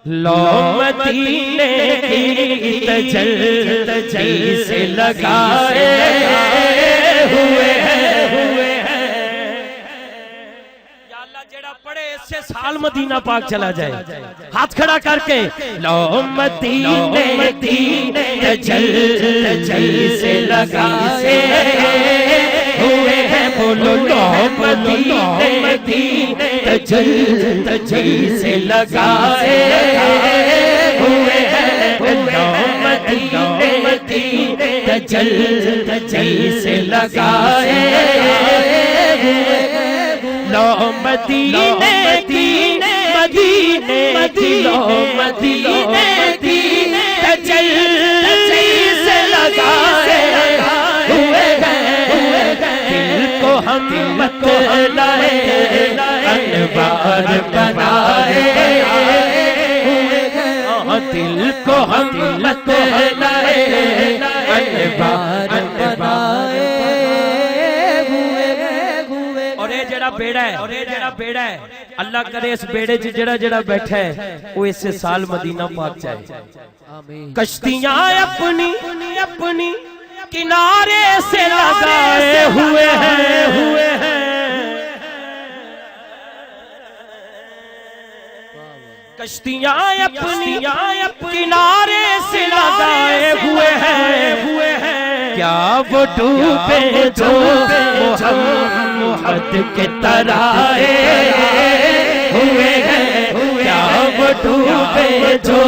लो मदीने की तजल्ली से लगाए हुए हैं। या अल्लाह जेड़ा पढ़े इससे साल मदीना पाक चला जाए। हाथ खड़ा करके लो मदीने की तजल्ली से लगाए हुए हैं। बोलो लो मदीने की तजल्ली से लगाए हुए हैं। लो मदीने की तजल्ली से लगाए हुए हैं। लो मदीने की लो मदीने की तजल्ली से लगाए हुए हैं। दिल को हम मत लाए अनवार बनाए हुए हैं। दिल को हम मत लाए अनवार बनाए हुए हैं। और ये जड़ा बेड़ा है अल्लाह करे इस बेड़े च जड़ा जड़ा बैठा है वो इससे साल मदीना पाक जाए। कश्तियां अपनी अपनी किनारे से लगाए हुए हैं। कश्तियां अपनी किनारे से लगाए हुए हैं। क्या वो डूबे जो मोहम्मद के तराए हुए हैं। क्या वो डूबे जो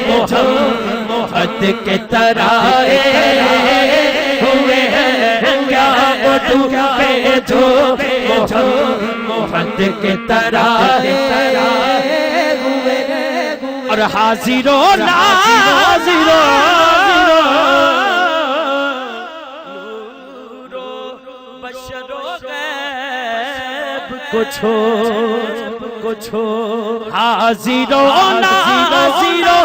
मोहम्मद के तराए हुए हैं। क्या वो डूबे जो मोहम्मद के तराए हुए हैं। और हाजिरो नाजिरो कुछ हाजिरो नाजिरो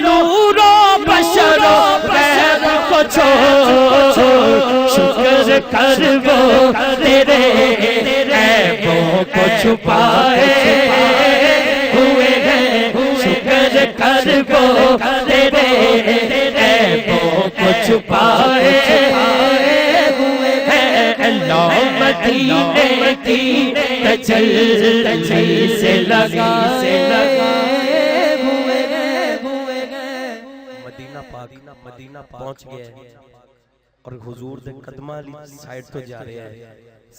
नूरो बशरो गैब कुछ शुक्र कर वो तेरे ऐबों को छुपाए हुए हैं। शुक्र कर वो तेरे ऐबों को छुपाए हुए हैं। लो मदीने की तजल्ली से लगाए हुए हैं। मदीना पहुंच गए और हुजूर दे कदमां वाली साइड तो जा रहे हैं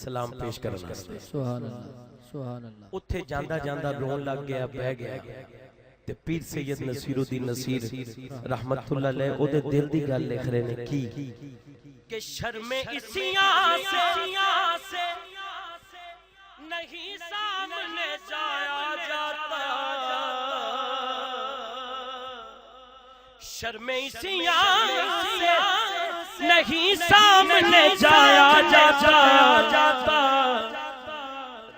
सलाम पेश करना। सुभान अल्लाह सुभान अल्लाह। उत्थे जांदा जांदा रोन लग गया बह गया ते पीर सैयद नसीरुद्दीन नसीर रहमतुल्लाह अलैह ओदे दिल दी गल लिख रहे ने की कि शर्मे इसियां से नहीं सामने जाया जाता। शर्मे इसियां से नहीं सामने जाया जाता।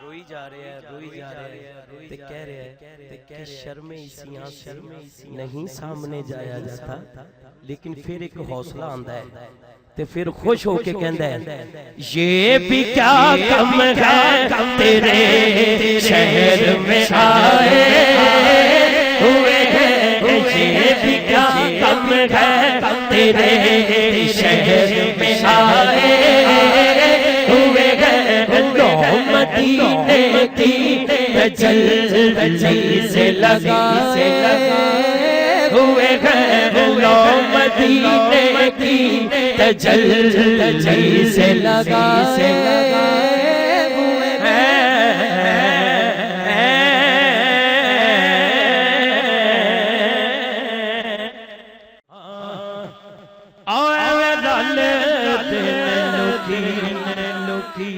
रोई जा रहे हैं ते कह रहे हैं कि शर्मे इसियां से नहीं सामने जाया जाता। लेकिन फिर एक हौसला आंदा है ते फिर खुश होके कहंदा है ये भी क्या कम है तेरे शहर में आए हुए हैं। ये भी क्या कम है तेरे शहर में आए हुए हैं। लो मदीने की तजल्ली से लगाए हुए हैं। लो मदीने की तजल्ली से लगाए हुए हैं। आवे रल दिन लुकी